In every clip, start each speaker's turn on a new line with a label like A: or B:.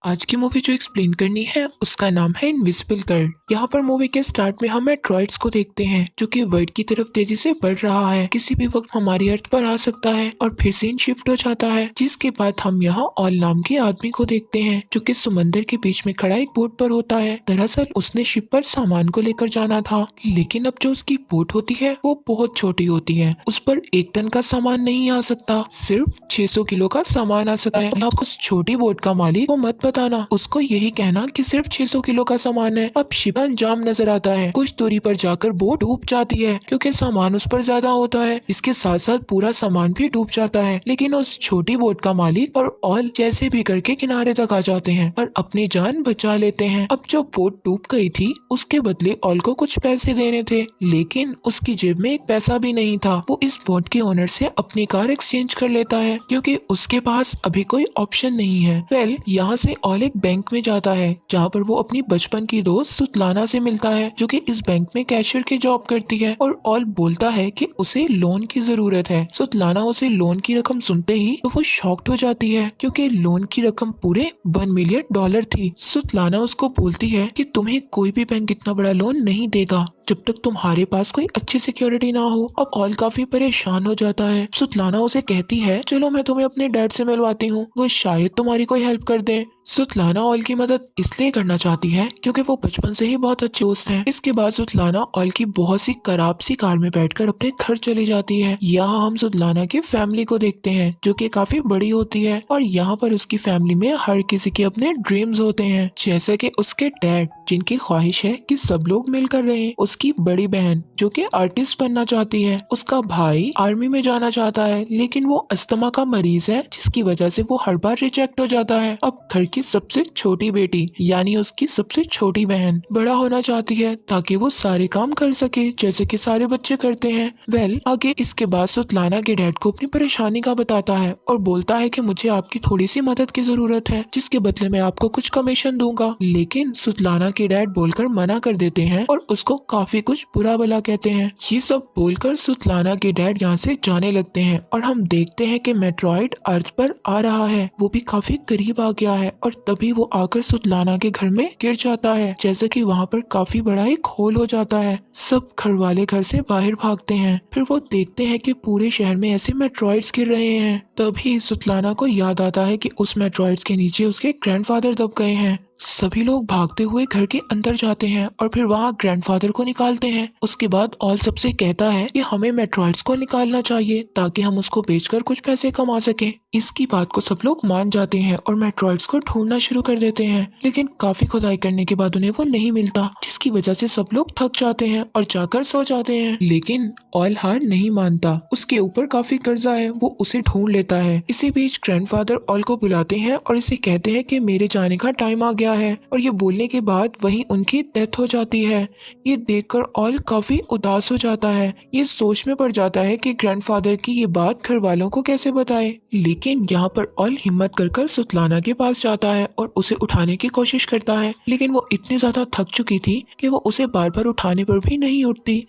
A: आज की मूवी जो एक्सप्लेन करनी है उसका नाम है इनविजिबल गर्ल। यहाँ पर मूवी के स्टार्ट में हम मेट्रॉइड्स को देखते हैं जो कि वर्ल्ड की तरफ तेजी से बढ़ रहा है। किसी भी वक्त हमारी अर्थ पर आ सकता है और फिर सीन शिफ्ट हो जाता है। जिसके बाद हम यहाँ ऑल नाम के आदमी को देखते हैं जो कि समंदर के बीच में खड़ा एक बोट पर होता है। दरअसल उसने शिप पर सामान को लेकर जाना था, लेकिन अब जो उसकी बोट होती है वो बहुत छोटी होती है। उस पर 1 टन का सामान नहीं आ सकता, सिर्फ 600 किलो का सामान आ सकता है। अब उस छोटी बोट का मालिक को मत बताना, उसको यही कहना कि सिर्फ 600 किलो का सामान है। अब शिप अंजाम नजर आता है। कुछ दूरी पर जाकर बोट डूब जाती है क्योंकि सामान उस पर ज्यादा होता है। इसके साथ साथ पूरा सामान भी डूब जाता है, लेकिन उस छोटी बोट का मालिक और ऑल जैसे भी करके किनारे तक आ जाते हैं और अपनी जान बचा लेते हैं। अब जो बोट डूब गई थी उसके बदले ऑल को कुछ पैसे देने थे, लेकिन उसकी जेब में एक पैसा भी नहीं था। वो इस बोट के ओनर से अपनी कार एक्सचेंज कर लेता है क्योंकि उसके पास अभी कोई ऑप्शन नहीं है। यहाँ से ऑल एक बैंक में जाता है जहाँ पर वो अपनी बचपन की दोस्त सुतलाना से मिलता है जो कि इस बैंक में कैशियर की जॉब करती है। और ऑल बोलता है कि उसे लोन की जरूरत है। सुतलाना उसे लोन की रकम सुनते ही तो वो शॉक्ड हो जाती है क्योंकि लोन की रकम पूरे $1 मिलियन थी। सुतलाना उसको बोलती है कि तुम्हें कोई भी बैंक इतना बड़ा लोन नहीं देगा जब तक तुम्हारे पास कोई अच्छी सिक्योरिटी ना हो। अब ऑल काफी परेशान हो जाता है। सुतलाना उसे कहती है चलो मैं तुम्हें अपने डैड से मिलवाती हूँ, वो शायद तुम्हारी कोई हेल्प कर दे। सुतलाना ऑल की मदद इसलिए करना चाहती है क्योंकि वो बचपन से ही बहुत अच्छे दोस्त हैं। इसके बाद सुतलाना ऑल की बहुत सी खराब सी कार में बैठकर अपने घर चली जाती है। यहाँ हम सुतलाना की फैमिली को देखते हैं जो कि काफी बड़ी होती है और यहाँ पर उसकी फैमिली में हर किसी के अपने ड्रीम्स होते हैं, जैसे कि उसके डैड जिनकी ख्वाहिश है कि सब लोग मिलकर रहें, उसकी बड़ी बहन जो कि आर्टिस्ट बनना चाहती है, उसका भाई आर्मी में जाना चाहता है लेकिन वो अस्थमा का मरीज है जिसकी वजह से वो हर बार रिजेक्ट हो जाता है। अब घर की सबसे छोटी बेटी यानी उसकी सबसे छोटी बहन बड़ा होना चाहती है ताकि वो सारे काम कर सके जैसे कि सारे बच्चे करते हैं। आगे इसके बाद सुतलाना के डैड को अपनी परेशानी का बताता है और बोलता है कि मुझे आपकी थोड़ी सी मदद की जरूरत है जिसके बदले मैं आपको कुछ कमीशन दूंगा, लेकिन सुतलाना के डैड बोलकर मना कर देते हैं और उसको काफी कुछ बुरा भला कहते हैं। ये सब बोलकर सुतलाना के डैड यहाँ से जाने लगते हैं और हम देखते हैं कि मेट्रॉइड अर्थ पर आ रहा है। वो भी काफी करीब आ गया है और तभी वो आकर सुतलाना के घर में गिर जाता है, जैसे कि वहाँ पर काफी बड़ा एक होल हो जाता है। सब घर वाले घर से बाहर भागते हैं। फिर वो देखते हैं कि पूरे शहर में ऐसे मेट्रॉइड्स गिर रहे हैं। तभी सुतलाना को याद आता है कि उस मेट्रॉइड्स के नीचे उसके ग्रैंडफादर दब गए हैं। सभी लोग भागते हुए घर के अंदर जाते हैं और फिर वहाँ ग्रैंडफादर को निकालते हैं। उसके बाद ऑल सबसे कहता है कि हमें मेट्रॉइड्स को निकालना चाहिए ताकि हम उसको बेचकर कुछ पैसे कमा सकें। इसकी बात को सब लोग मान जाते हैं और मेट्रॉइड्स को ढूंढना शुरू कर देते हैं, लेकिन काफी खुदाई करने के बाद उन्हें वो नहीं मिलता, जिसकी वजह से सब लोग थक जाते हैं और जाकर सो जाते हैं। लेकिन ऑल हार नहीं मानता, उसके ऊपर काफी कर्जा है, वो उसे ढूंढ लेता है। इसी बीच ग्रैंडफादर ऑल को बुलाते हैं और इसे कहते हैं कि मेरे जाने का टाइम आ गया है, और ये बोलने के बाद वहीं उनकी डेथ हो जाती है। ये देखकर ऑल काफी उदास हो जाता है। ये सोच में पड़ जाता है कि ग्रैंडफादर की ये बात घर वालों को कैसे बताए, लेकिन यहाँ पर ऑल हिम्मत कर सुतलाना के पास जाता है और उसे उठाने की कोशिश करता है, लेकिन वो इतनी ज्यादा थक चुकी थी कि वो उसे बार बार उठाने पर भी नहीं उठती।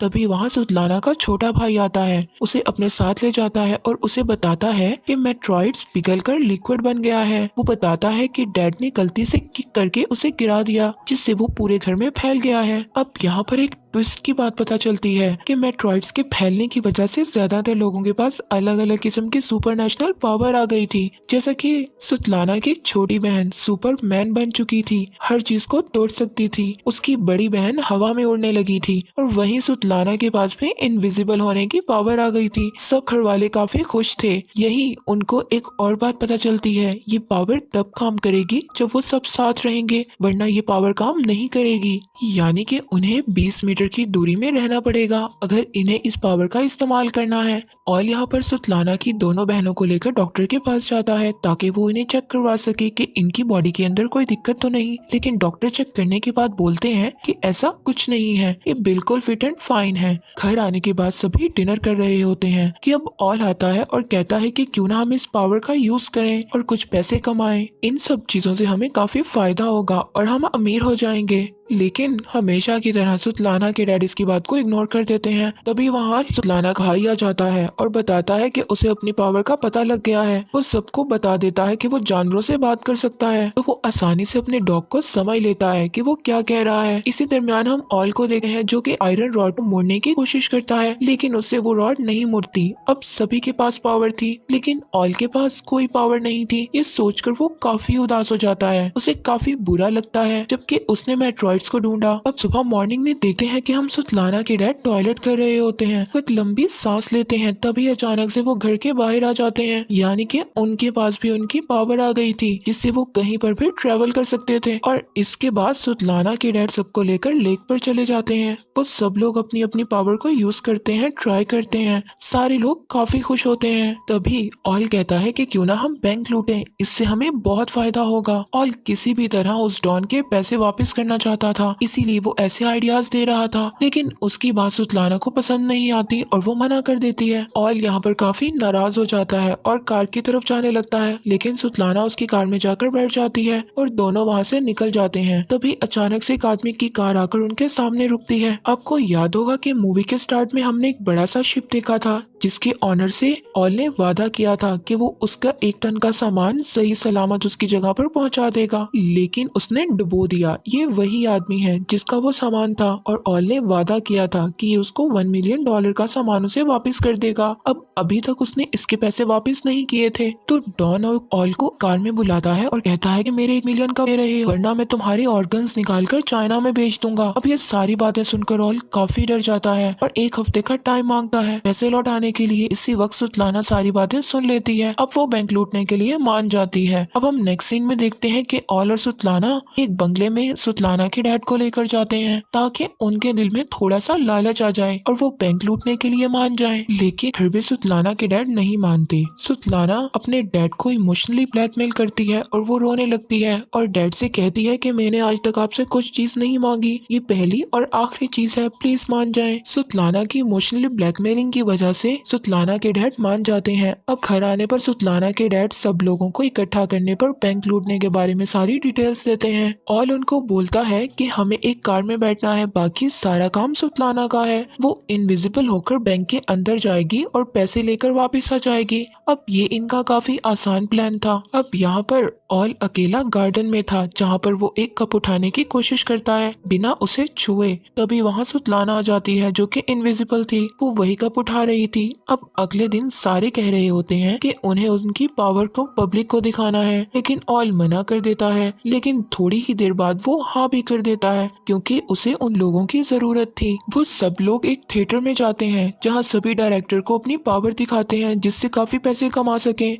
A: तभी वहाँ सुतलाना का छोटा भाई आता है, उसे अपने साथ ले जाता है और उसे बताता है कि मेट्रॉइड्स पिघलकर लिक्विड बन गया है। वो बताता है कि डैड ने गलती से किक करके उसे गिरा दिया जिससे वो पूरे घर में फैल गया है। अब यहाँ पर एक ट्विस्ट की बात पता चलती है कि मेट्रॉइड्स के फैलने की वजह से ज्यादातर लोगों के पास अलग अलग किस्म की सुपरनेचुरल पावर आ गई थी, जैसा कि सुतलाना की छोटी बहन सुपरमैन बन चुकी थी, हर चीज को तोड़ सकती थी। उसकी बड़ी बहन हवा में उड़ने लगी थी और वहीं सुतलाना के पास भी इनविजिबल होने की पावर आ गई थी। सब घर वाले काफी खुश थे। यही उनको एक और बात पता चलती है, ये पावर तब काम करेगी जब वो सब साथ रहेंगे, वरना ये पावर काम नहीं करेगी। यानी कि उन्हें 20 मीटर की दूरी में रहना पड़ेगा अगर इन्हें इस पावर का इस्तेमाल करना है। और यहाँ पर सुतलाना की दोनों बहनों को लेकर डॉक्टर के पास जाता है ताकि वो इन्हें चेक करवा सके कि इनकी बॉडी के अंदर कोई दिक्कत तो नहीं, लेकिन डॉक्टर चेक करने के बाद बोलते हैं कि ऐसा कुछ नहीं है, ये बिल्कुल फिट एंड फाइन है। घर आने के बाद सभी डिनर कर रहे होते हैं कि अब ऑल आता है और कहता है कि क्यों ना हम इस पावर का यूज करें और कुछ पैसे कमाएं। इन सब चीजों से हमें काफी फायदा होगा और हम अमीर हो जाएंगे। लेकिन हमेशा की तरह सुतलाना के डैड इसकी बात को इग्नोर कर देते हैं। तभी वहाँ सुतलाना का भाई आ जाता है और बताता है कि उसे अपनी पावर का पता लग गया है। वो सबको बता देता है कि वो जानवरों से बात कर सकता है, तो वो आसानी से अपने डॉग को समझ लेता है कि वो क्या कह रहा है। इसी दरमियान हम ऑल को देखते हैं जो कि आयरन रॉड को मोड़ने की कोशिश करता है, लेकिन उससे वो रॉड नहीं मुड़ती। अब सभी के पास पावर थी लेकिन ऑल के पास कोई पावर नहीं थी। ये सोचकर वो काफी उदास हो जाता है, उसे काफी बुरा लगता है, जबकि उसने मेट्रॉइड्स को ढूंढा। अब सुबह मॉर्निंग में देखते हैं कि हम सुतलाना के डैड टॉयलेट कर रहे होते हैं। वो एक लंबी सांस लेते हैं, तभी अचानक से वो घर के बाहर आ जाते हैं, यानी कि उनके पास भी उनकी पावर आ गई थी जिससे वो कहीं पर भी ट्रेवल कर सकते थे। और इसके बाद सुतलाना के डैड सबको लेकर लेक पर चले जाते हैं। वो सब लोग अपनी अपनी पावर को यूज करते हैं, ट्राई करते हैं। सारे लोग काफी खुश होते हैं। तभी ऑल कहता है कि क्यों ना हम बैंक लूटें, इससे हमें बहुत फायदा होगा। ऑल किसी भी तरह उस डॉन के पैसे वापस करना चाहता था, इसीलिए वो ऐसे आइडियाज दे रहा था, लेकिन उसकी बात सुतलाना को पसंद नहीं आती और वो मना कर देती है। ऑल यहाँ पर काफी नाराज हो जाता है और कार की तरफ जाने लगता है, लेकिन सुतलाना उसकी कार में जाकर बैठ जाती है और दोनों वहाँ से निकल जाते हैं। तभी अचानक से एक आदमी की कार आकर उनके सामने रुकती है। आपको याद होगा कि मूवी के स्टार्ट में हमने एक बड़ा सा शिप देखा था जिसके ऑनर से ऑल ने वादा किया था कि वो उसका 1 टन का सामान सही सलामत उसकी जगह पर पहुंचा देगा, लेकिन उसने डुबो दिया। ये वही आदमी है जिसका वो सामान था और ऑल ने वादा किया था कि ये उसको $1 मिलियन का सामान उसे वापस कर देगा। अब अभी तक उसने इसके पैसे वापस नहीं किए थे, तो डॉन और ऑल को कार में बुलाता है और कहता है कि मेरे 1 मिलियन का दे रहे हो, वरना मैं तुम्हारे ऑर्गन्स निकाल कर चाइना में बेच दूंगा। अब ये सारी बातें सुनकर ऑल काफी डर जाता है और 1 हफ्ते का टाइम मांगता है पैसे लौटाने के लिए। इसी वक्त सुतलाना सारी बातें सुन लेती है। अब वो बैंक लूटने के लिए मान जाती है। अब हम नेक्स्ट सीन में देखते हैं कि ऑल और सुतलाना एक बंगले में सुतलाना के डैड को लेकर जाते हैं ताकि उनके दिल में थोड़ा सा लालच आ जाए और वो बैंक लूटने के लिए मान जाए, लेकिन फिर भी सुतलाना के डैड नहीं मानते। सुतलाना अपने डैड को इमोशनली ब्लैकमेल करती है और वो रोने लगती है और डैड से कहती है कि मैंने आज तक आपसे कुछ चीज नहीं मांगी, ये पहली और आखिरी चीज है, प्लीज मान जाएं। सुतलाना की इमोशनली ब्लैकमेलिंग की वजह से सुतलाना के डैड मान जाते हैं। अब घर आने पर सुतलाना के डैड सब लोगों को इकट्ठा करने पर बैंक लूटने के बारे में सारी डिटेल्स देते हैं। ऑल उनको बोलता है कि हमें एक कार में बैठना है, बाकी सारा काम सुतलाना का है। वो इनविजिबल होकर बैंक के अंदर जाएगी और पैसे लेकर वापस आ जाएगी। अब ये इनका काफी आसान प्लान था। अब यहाँ पर ऑल अकेला गार्डन में था जहाँ पर वो एक कप उठाने की कोशिश करता है बिना उसे छुए। तभी वहाँ सुतलाना आ जाती है जो कि इनविजिबल थी। वो वही कप उठा रही थी। अब अगले दिन सारे कह रहे होते हैं कि उन्हें उनकी पावर को पब्लिक को दिखाना है, लेकिन ऑल मना कर देता है। लेकिन थोड़ी ही देर बाद वो हाँ भी कर देता है क्योंकि उसे उन लोगों की जरूरत थी। वो सब लोग एक थिएटर में जाते हैं जहाँ सभी डायरेक्टर को अपनी पावर दिखाते हैं जिससे काफी पैसे कमा सके।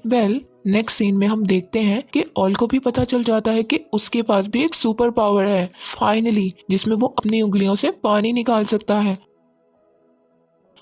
A: नेक्स्ट सीन में हम देखते हैं कि ऑल को भी पता चल जाता है कि उसके पास भी एक सुपर पावर है फाइनली, जिसमें वो अपनी उंगलियों से पानी निकाल सकता है।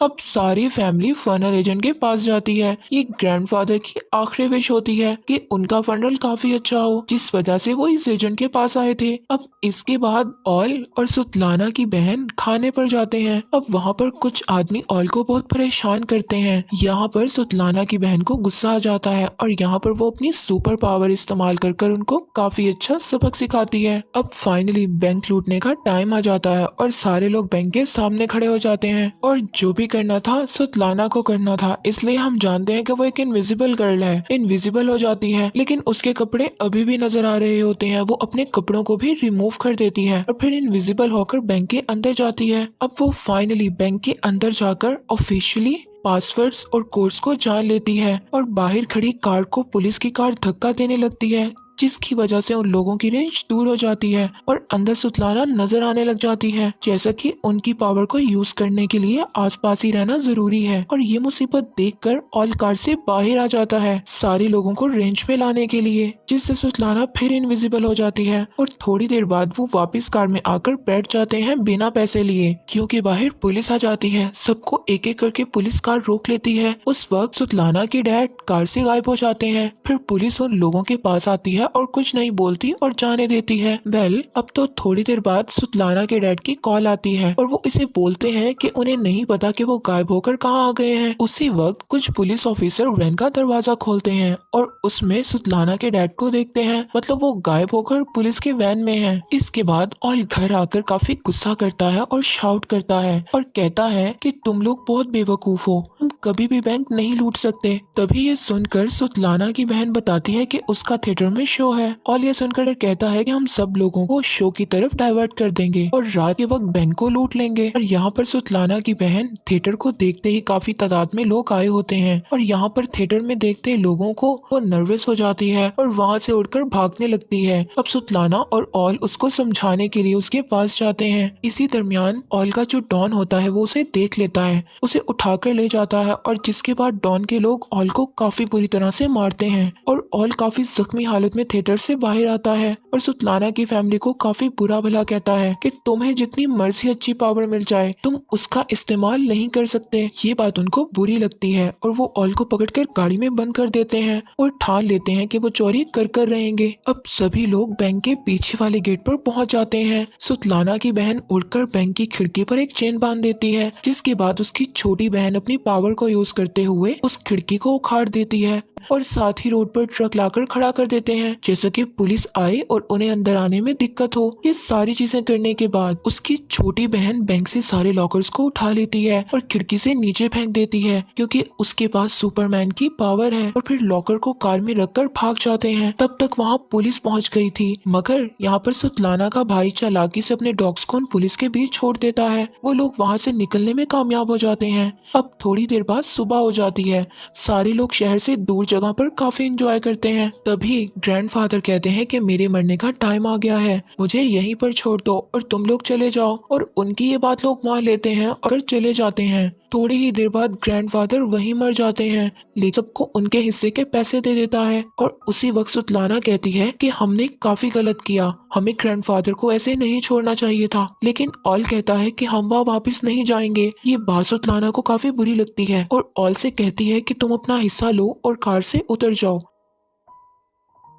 A: अब सारी फैमिली फनल एजेंट के पास जाती है। ये ग्रैंडफादर की आखिरी विश होती है कि उनका फनल काफी अच्छा हो, जिस वजह से वो इस एजेंट के पास आए थे। अब इसके बाद ऑल और सुतलाना की बहन खाने पर जाते हैं। अब वहाँ पर कुछ आदमी ऑल को बहुत परेशान करते हैं। यहाँ पर सुतलाना की बहन को गुस्सा आ जाता है और यहाँ पर वो अपनी सुपर पावर इस्तेमाल कर उनको काफी अच्छा सबक सिखाती है। अब फाइनली बैंक लूटने का टाइम आ जाता है और सारे लोग बैंक के सामने खड़े हो जाते हैं और जो भी करना था सुतलाना को करना था, इसलिए हम जानते हैं कि वो एक इनविजिबल गर्ल है। इनविजिबल हो जाती है लेकिन उसके कपड़े अभी भी नजर आ रहे होते हैं। वो अपने कपड़ों को भी रिमूव कर देती है और फिर इनविजिबल होकर बैंक के अंदर जाती है। अब वो फाइनली बैंक के अंदर जाकर ऑफिशियली पासवर्ड्स और कोड्स को जान लेती है और बाहर खड़ी कार को पुलिस की कार धक्का देने लगती है, जिसकी वजह से उन लोगों की रेंज दूर हो जाती है और अंदर सुतलाना नजर आने लग जाती है, जैसा कि उनकी पावर को यूज करने के लिए आसपास ही रहना जरूरी है। और ये मुसीबत देखकर ऑल कार से बाहर आ जाता है सारे लोगों को रेंज में लाने के लिए, जिससे सुतलाना फिर इनविजिबल हो जाती है और थोड़ी देर बाद वो वापस कार में आकर बैठ जाते हैं बिना पैसे लिए, क्योंकि बाहर पुलिस आ जाती है। सबको एक एक करके पुलिस कार रोक लेती है। उस वक्त सुतलाना के डैड कार से गायब हो जाते हैं। फिर पुलिस उन लोगों के पास आती है और कुछ नहीं बोलती और जाने देती है। अब तो थोड़ी देर बाद सुतलाना के डैड की कॉल आती है और वो इसे बोलते हैं कि उन्हें नहीं पता कि वो गायब होकर कहाँ आ गए हैं। उसी वक्त कुछ पुलिस ऑफिसर वैन का दरवाजा खोलते हैं और उसमें सुतलाना के डैड को देखते हैं, मतलब वो गायब होकर पुलिस के वैन में है। इसके बाद ऑल घर आकर काफी गुस्सा करता है और शाउट करता है और कहता है कि तुम लोग बहुत बेवकूफ हो, तुम कभी भी बैंक नहीं लूट सकते। तभी ये सुनकर सुतलाना की बहन बताती है कि उसका थिएटर में शो है। ऑल ये सुनकर कहता है कि हम सब लोगों को शो की तरफ डाइवर्ट कर देंगे और रात के वक्त बैंक को लूट लेंगे। और यहाँ पर सुतलाना की बहन थिएटर को देखते ही काफी तादाद में लोग आए होते हैं और यहाँ पर थिएटर में देखते लोगों को वो नर्वस हो जाती है और वहाँ से उड़कर भागने लगती है। अब सुतलाना और ऑल उसको समझाने के लिए उसके पास जाते हैं। इसी दरमियान ऑल का जो डॉन होता है वो उसे देख लेता है, उसे उठाकर ले जाता है और जिसके बाद डॉन के लोग ऑल को काफी बुरी तरह से मारते हैं और ऑल काफी जख्मी हालत में थिएटर से बाहर आता है और सुतलाना की फैमिली को काफी बुरा भला कहता है कि तुम्हें जितनी मर्जी अच्छी पावर मिल जाए तुम उसका इस्तेमाल नहीं कर सकते। ये बात उनको बुरी लगती है और वो ऑल को पकड़कर गाड़ी में बंद कर देते हैं और ठान लेते हैं कि वो चोरी कर रहेंगे। अब सभी लोग बैंक के पीछे वाले गेट पर पहुंच जाते हैं। सुतलाना की बहन उड़कर बैंक की खिड़की पर एक चेन बांध देती है, जिसके बाद उसकी छोटी बहन अपनी पावर को यूज करते हुए उस खिड़की को उखाड़ देती है और साथ ही रोड पर ट्रक लाकर खड़ा कर देते हैं, जैसा कि पुलिस आए और उन्हें अंदर आने में दिक्कत हो। ये सारी चीजें करने के बाद उसकी छोटी बहन बैंक से सारे लॉकर्स को उठा लेती है और खिड़की से नीचे फेंक देती है, क्योंकि उसके पास सुपरमैन की पावर है। और फिर लॉकर को कार में रखकर भाग जाते हैं। तब तक वहाँ पुलिस पहुँच गई थी, मगर यहाँ पर सुतलाना का भाई चालाकी से अपने डॉग्स को उन पुलिस के बीच छोड़ देता है। वो लोग वहाँ से निकलने में कामयाब हो जाते हैं। अब थोड़ी देर बाद सुबह हो जाती है। सारे लोग शहर से दूर जगह पर काफी एंजॉय करते हैं। तभी ग्रैंडफादर कहते हैं कि मेरे मरने का टाइम आ गया है, मुझे यहीं पर छोड़ दो और तुम लोग चले जाओ। और उनकी ये बात लोग मान लेते हैं और चले जाते हैं। थोड़ी ही देर बाद ग्रैंडफादर वहीं मर जाते हैं, लेकिन सबको उनके हिस्से के पैसे दे देता है। और उसी वक्त सुतलाना कहती है कि हमने काफी गलत किया, हमें ग्रैंडफादर को ऐसे नहीं छोड़ना चाहिए था। लेकिन ऑल कहता है कि हम वहाँ वापस नहीं जाएंगे। ये बात सुतलाना को काफी बुरी लगती है और ऑल से कहती है कि तुम अपना हिस्सा लो और कार से उतर जाओ।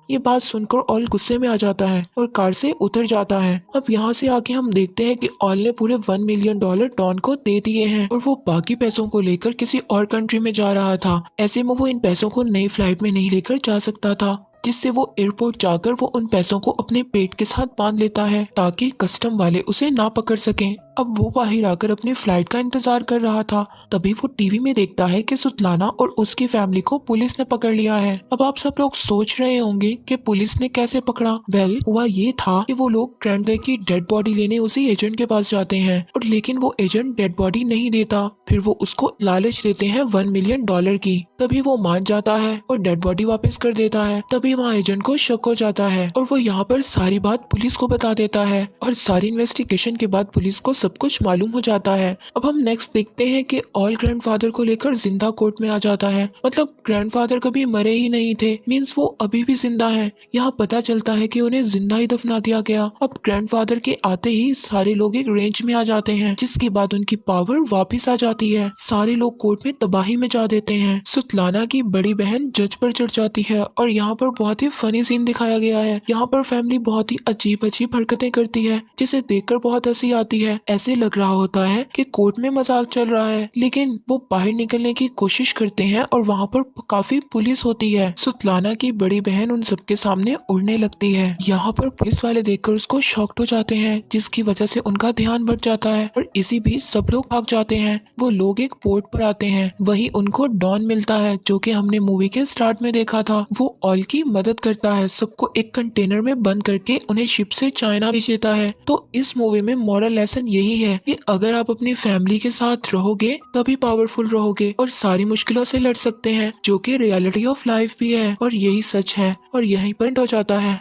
A: ये बात सुनकर ऑल गुस्से में आ जाता है और कार से उतर जाता है। अब यहाँ से आके हम देखते हैं कि ऑल ने पूरे $1 मिलियन डॉन को दे दिए हैं और वो बाकी पैसों को लेकर किसी और कंट्री में जा रहा था। ऐसे में वो इन पैसों को नई फ्लाइट में नहीं लेकर जा सकता था, जिससे वो एयरपोर्ट जाकर वो उन पैसों को अपने पेट के साथ बांध लेता है ताकि कस्टम वाले उसे ना पकड़ सकें। अब वो बाहर आकर अपनी फ्लाइट का इंतजार कर रहा था। तभी वो टीवी में देखता है कि सुतलाना और उसकी फैमिली को पुलिस ने पकड़ लिया है। अब आप सब लोग सोच रहे होंगे कि पुलिस ने कैसे पकड़ा। हुआ ये था कि वो लोग ग्रैंडवे की डेड बॉडी लेने उसी एजेंट के पास जाते हैं और लेकिन वो एजेंट डेड बॉडी नहीं देता। फिर वो उसको लालच देते हैं $1 मिलियन की। तभी वो मान जाता है और डेड बॉडी वापस कर देता है। तभी वहाँ एजेंट को शक हो जाता है और वो यहाँ पर सारी बात पुलिस को बता देता है और सारी इन्वेस्टिगेशन के बाद पुलिस को सब कुछ मालूम हो जाता है। अब हम नेक्स्ट देखते हैं कि ऑल ग्रैंडफादर को लेकर जिंदा कोर्ट में आ जाता है, मतलब ग्रैंडफादर कभी मरे ही नहीं थे, मींस वो अभी भी जिंदा है। यहाँ पता चलता है कि उन्हें जिंदा ही दफना दिया गया। अब ग्रैंडफादर के आते ही सारे लोग एक रेंज में आ जाते हैं, जिसके बाद उनकी पावर वापिस आ जाती है। सारे लोग कोर्ट में तबाही में जा देते हैं। सुतलाना की बड़ी बहन जज पर चढ़ जाती है और यहाँ पर बहुत ही फनी सीन दिखाया गया है। यहाँ पर फैमिली बहुत ही अजीब अजीब हरकतें करती है, जिसे देखकर बहुत हंसी आती है। ऐसे लग रहा होता है कि कोर्ट में मजाक चल रहा है, लेकिन वो बाहर निकलने की कोशिश करते हैं और वहाँ पर काफी पुलिस होती है। सुतलाना की बड़ी बहन उन सबके सामने उड़ने लगती है। यहाँ पर पुलिस वाले देखकर उसको शॉक्ड हो जाते हैं, जिसकी वजह से उनका ध्यान भट जाता है और इसी बीच सब लोग भाग जाते हैं। वो लोग एक पोर्ट पर आते हैं, वहीं उनको डॉन मिलता है जो कि हमने मूवी के स्टार्ट में देखा था। वो ऑल की मदद करता है, सबको एक कंटेनर में बंद करके उन्हें शिप से चाइना भेज देता है। तो इस मूवी में मॉरल लेसन यही है कि अगर आप अपनी फैमिली के साथ रहोगे तभी पावरफुल रहोगे और सारी मुश्किलों से लड़ सकते हैं, जो कि रियलिटी ऑफ लाइफ भी है और यही सच है। और यहीं पर एंड हो जाता है।